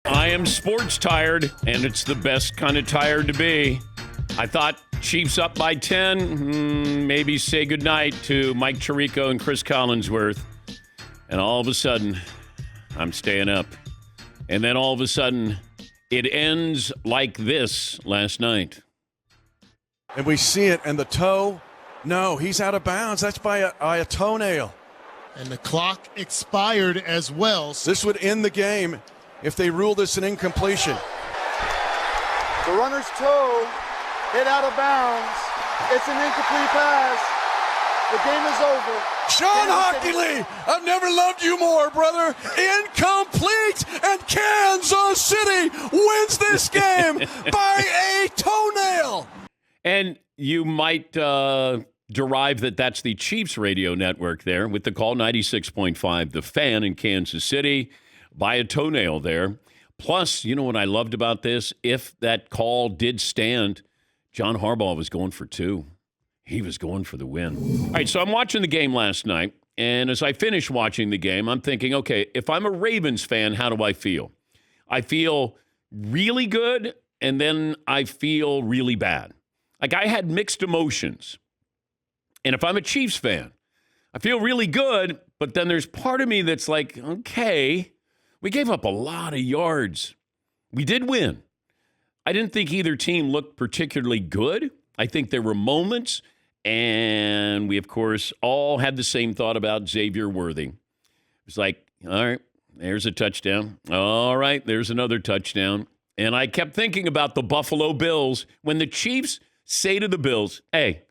I am sports tired, and it's the best kind of tired to be. I thought Chiefs up by 10, maybe say goodnight to Mike Tirico and Chris Collinsworth. And all of a sudden, I'm staying up. And then all of a sudden, it ends like this last night. And we see it, and the toe, no, he's out of bounds. That's by a toenail. And the clock expired as well. This would end the game if they rule this an incompletion. The runner's toe hit out of bounds. It's an incomplete pass. The game is over. Sean Hockley, I've never loved you more, brother. Incomplete, and Kansas City wins this game by a toenail. And you might derive that that's the Chiefs radio network there with the call 96.5, The Fan in Kansas City, by a toenail there. Plus, you know what I loved about this? If that call did stand, John Harbaugh was going for 2. He was going for the win. All right, so I'm watching the game last night, and as I finish watching the game, I'm thinking, okay, if I'm a Ravens fan, how do I feel? I feel really good, and then I feel really bad. Like, I had mixed emotions. And if I'm a Chiefs fan, I feel really good, but then there's part of me that's like, okay, we gave up a lot of yards. We did win. I didn't think either team looked particularly good. I think there were moments, and we, of course, all had the same thought about Xavier Worthy. It was like, all right, there's a touchdown. All right, there's another touchdown. And I kept thinking about the Buffalo Bills. When the Chiefs say to the Bills, hey,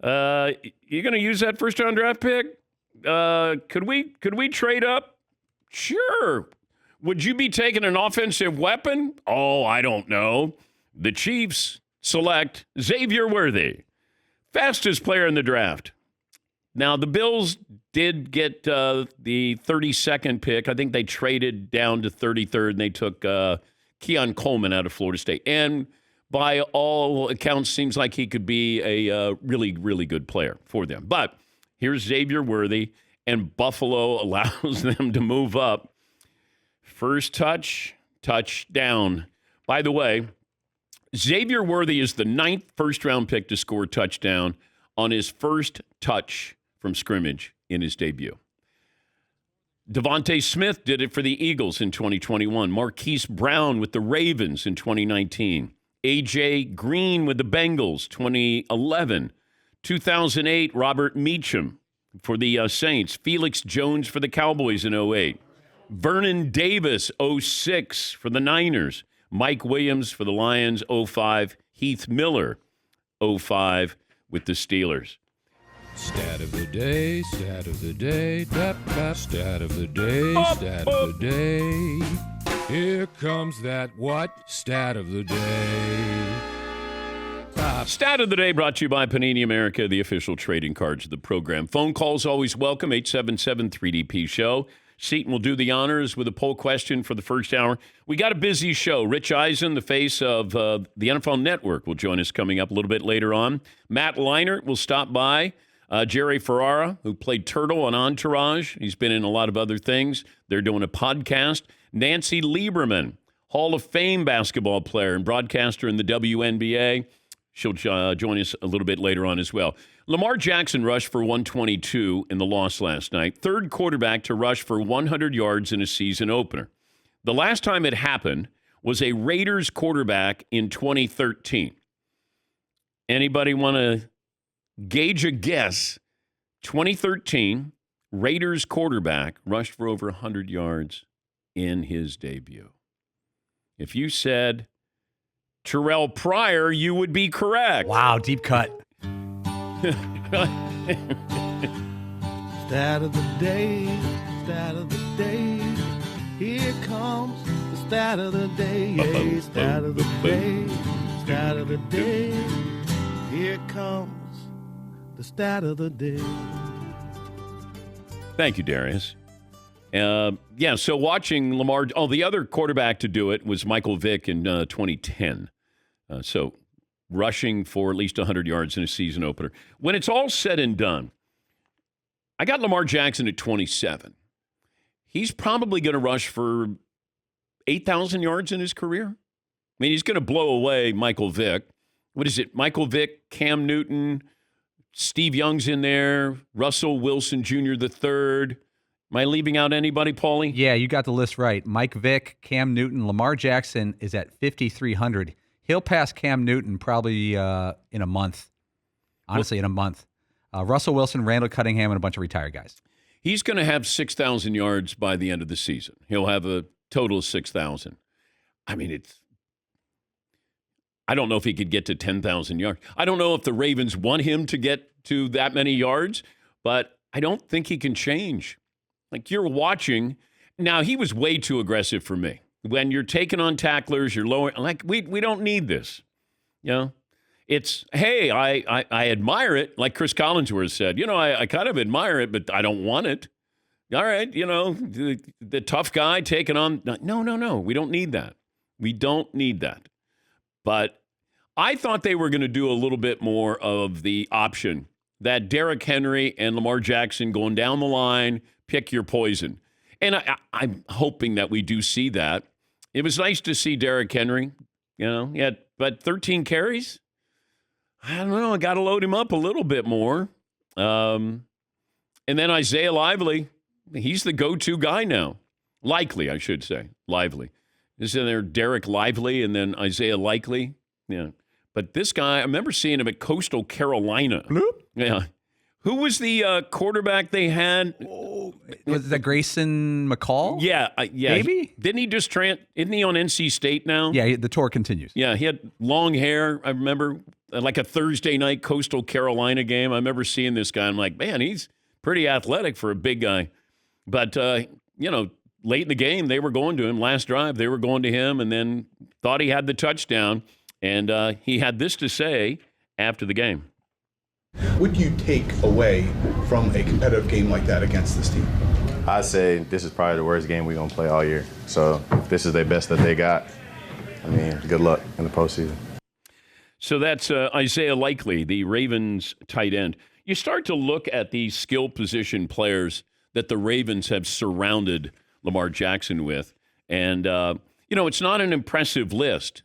you going to use that first-round draft pick? Could we trade up? Sure. Would you be taking an offensive weapon? Oh, I don't know. The Chiefs select Xavier Worthy, fastest player in the draft. Now, the Bills did get the 32nd pick. I think they traded down to 33rd, and they took Keon Coleman out of Florida State. And by all accounts, seems like he could be a really, really good player for them. But here's Xavier Worthy, and Buffalo allows them to move up. First touchdown. By the way, Xavier Worthy is the 9th first-round pick to score a touchdown on his first touch from scrimmage in his debut. Devontae Smith did it for the Eagles in 2021. Marquise Brown with the Ravens in 2019. A.J. Green with the Bengals, 2011. 2008, Robert Meacham for the Saints. Felix Jones for the Cowboys in 08. Vernon Davis, 06 for the Niners. Mike Williams for the Lions, 05. Heath Miller, 05 with the Steelers. Stat of the day, stat of the day, stat of the day, stat of the day. Here comes that what? Stat of the day. Stat of the day brought to you by Panini America, the official trading cards of the program. Phone calls always welcome, 877-3DP-SHOW. Seton will do the honors with a poll question for the first hour. We got a busy show. Rich Eisen, the face of the NFL Network, will join us coming up a little bit later on. Matt Leinart will stop by. Jerry Ferrara, who played Turtle on Entourage. He's been in a lot of other things. They're doing a podcast. Nancy Lieberman, Hall of Fame basketball player and broadcaster in the WNBA. She'll join us a little bit later on as well. Lamar Jackson rushed for 122 in the loss last night. Third quarterback to rush for 100 yards in a season opener. The last time it happened was a Raiders quarterback in 2013. Anybody want to gauge a guess? 2013, Raiders quarterback rushed for over 100 yards in his debut. If you said Terrell Pryor, you would be correct. Wow, deep cut. Stat of the day, stat of the day. Here comes the stat of the day. Stat of the day, stat of the day. Here comes the stat of the day. Thank you, Darius. So watching Lamar, the other quarterback to do it was Michael Vick in 2010. So rushing for at least 100 yards in a season opener. When it's all said and done, I got Lamar Jackson at 27. He's probably going to rush for 8,000 yards in his career? I mean, he's going to blow away Michael Vick. What is it? Michael Vick, Cam Newton, Steve Young's in there, Russell Wilson Jr. the third. Am I leaving out anybody, Paulie? Yeah, you got the list right. Mike Vick, Cam Newton, Lamar Jackson is at 5,300. He'll pass Cam Newton probably in a month. Honestly, in a month. Russell Wilson, Randall Cunningham, and a bunch of retired guys. He's going to have 6,000 yards by the end of the season. He'll have a total of 6,000. I mean, I don't know if he could get to 10,000 yards. I don't know if the Ravens want him to get to that many yards, but I don't think he can change. Like, you're watching. Now, he was way too aggressive for me. When you're taking on tacklers, you're lowering. Like, we don't need this. You know? It's, hey, I admire it. Like Chris Collinsworth said, I kind of admire it, but I don't want it. All right, the tough guy taking on. No. We don't need that. We don't need that. But I thought they were going to do a little bit more of the option that Derrick Henry and Lamar Jackson going down the line, pick your poison. And I'm hoping that we do see that. It was nice to see Derrick Henry, but 13 carries? I don't know. I got to load him up a little bit more. And then Isaiah Lively, he's the go-to guy now. Likely, I should say. Lively. Isn't there Derek Lively and then Isaiah Likely? Yeah. But this guy, I remember seeing him at Coastal Carolina. Bloop. Yeah. Who was the quarterback they had? Was that Grayson McCall? Yeah. Maybe? Didn't he just isn't he on NC State now? Yeah, the tour continues. Yeah, he had long hair. I remember like a Thursday night Coastal Carolina game. I remember seeing this guy. I'm like, man, he's pretty athletic for a big guy. But, late in the game, they were going to him. Last drive, they were going to him and then thought he had the touchdown. And he had this to say after the game. What do you take away from a competitive game like that against this team? I say this is probably the worst game we're going to play all year. So if this is their best that they got, I mean, good luck in the postseason. So that's Isaiah Likely, the Ravens tight end. You start to look at these skill position players that the Ravens have surrounded Lamar Jackson with. And, it's not an impressive list.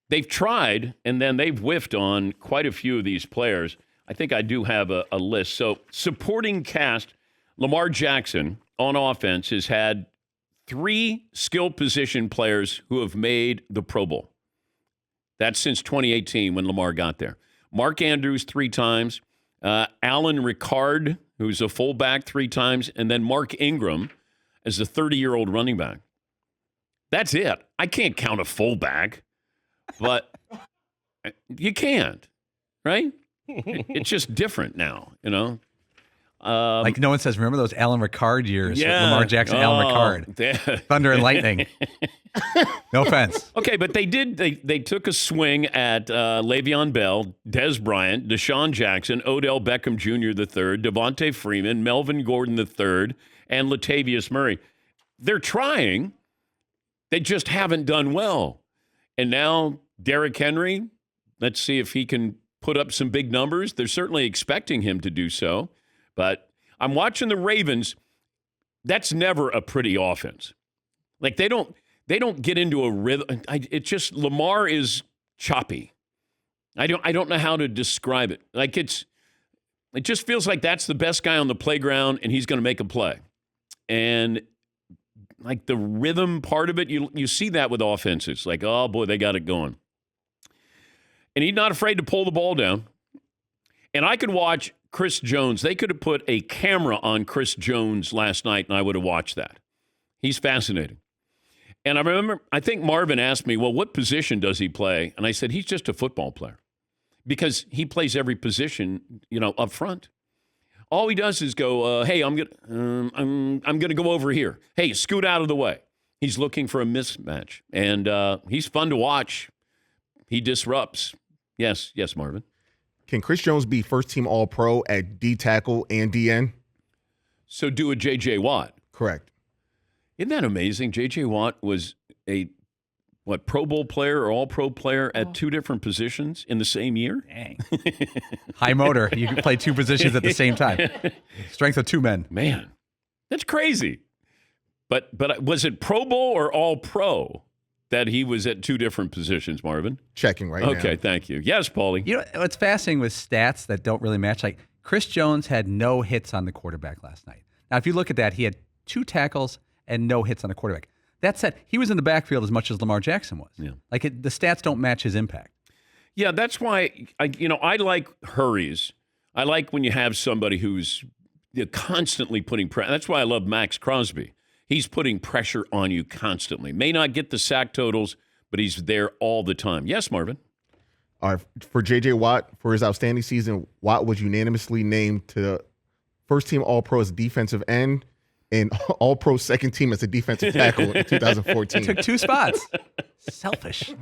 They've tried, and then they've whiffed on quite a few of these players. I think I do have a list. So supporting cast, Lamar Jackson on offense has had 3 skill position players who have made the Pro Bowl. That's since 2018 when Lamar got there. Mark Andrews 3 times, Alan Ricard, who's a fullback 3 times, and then Mark Ingram as a 30-year-old running back. That's it. I can't count a fullback, but you can't, right? It's just different now, Like no one says, remember those Alan Ricard years? Yeah. Lamar Jackson, Alan Ricard. Thunder and lightning. No offense. Okay, but they took a swing at Le'Veon Bell, Dez Bryant, Deshaun Jackson, Odell Beckham Jr. III, Devontae Freeman, Melvin Gordon III, and Latavius Murray. They're trying. They just haven't done well. And now Derrick Henry, let's see if he can put up some big numbers. They're certainly expecting him to do so. But I'm watching the Ravens. That's never a pretty offense. Like they don't get into a rhythm. It's just Lamar is choppy. I don't know how to describe it. Like it just feels like that's the best guy on the playground and he's going to make a play. And like the rhythm part of it, you see that with offenses. Like, oh boy, they got it going. And he's not afraid to pull the ball down. And I could watch Chris Jones. They could have put a camera on Chris Jones last night, and I would have watched that. He's fascinating. And I think Marvin asked me, well, what position does he play? And I said, he's just a football player because he plays every position, up front. All he does is go, hey, I'm gonna go over here. Hey, scoot out of the way. He's looking for a mismatch, and he's fun to watch. He disrupts. Yes, Marvin. Can Chris Jones be first-team All-Pro at D tackle and DN? So do a J.J. Watt. Correct. Isn't that amazing? J.J. Watt was a Pro Bowl player or All-Pro player at 2 different positions in the same year? Dang. High motor. You can play 2 positions at the same time. Strength of 2 men. Man, that's crazy. But was it Pro Bowl or All Pro that he was at two different positions, Marvin? Checking right now. Okay, thank you. Yes, Paulie. You know what's fascinating with stats that don't really match? Like Chris Jones had no hits on the quarterback last night. Now, if you look at that, he had 2 tackles and no hits on the quarterback. That said, he was in the backfield as much as Lamar Jackson was. Yeah. Like the stats don't match his impact. Yeah, that's why I like hurries. I like when you have somebody who's constantly putting pressure. That's why I love Max Crosby. He's putting pressure on you constantly. May not get the sack totals, but he's there all the time. Yes, Marvin? For J.J. Watt, for his outstanding season, Watt was unanimously named to first team All-Pro as a defensive end and All-Pro second team as a defensive tackle in 2014. Took 2 spots. Selfish.